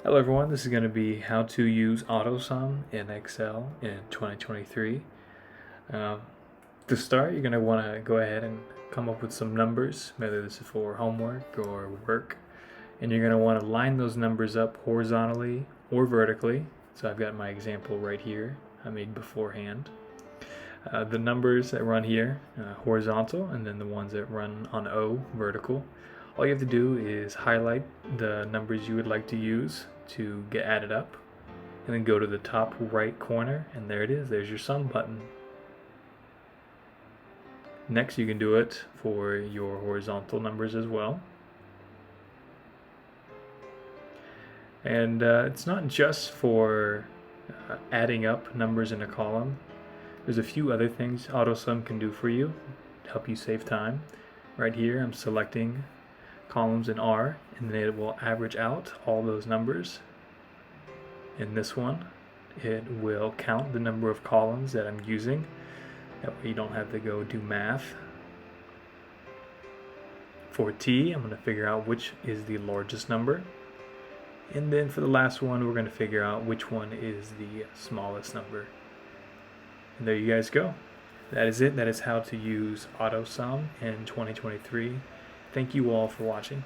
Hello everyone, this is going to be how to use Autosum in Excel in 2023. To start, you're going to want to go ahead and come up with some numbers, whether this is for homework or work. And you're going to want to line those numbers up horizontally or vertically. So I've got my example right here I made beforehand. The numbers that run here, horizontal, and then the ones that run on O, vertical. All you have to do is highlight the numbers you would like to use to get added up, and then go to the top right corner, and there it is. There's your sum button. Next, you can do it for your horizontal numbers as well. And it's not just for adding up numbers in a column. There's a few other things Autosum can do for you to help you save time. Right here, I'm selecting columns in R, and then it will average out all those numbers. In this one, it will count the number of columns that I'm using. That way you don't have to go do math. For T, I'm going to figure out which is the largest number. And then for the last one, we're going to figure out which one is the smallest number. And there you guys go. That is it. That is how to use Autosum in 2023. Thank you all for watching.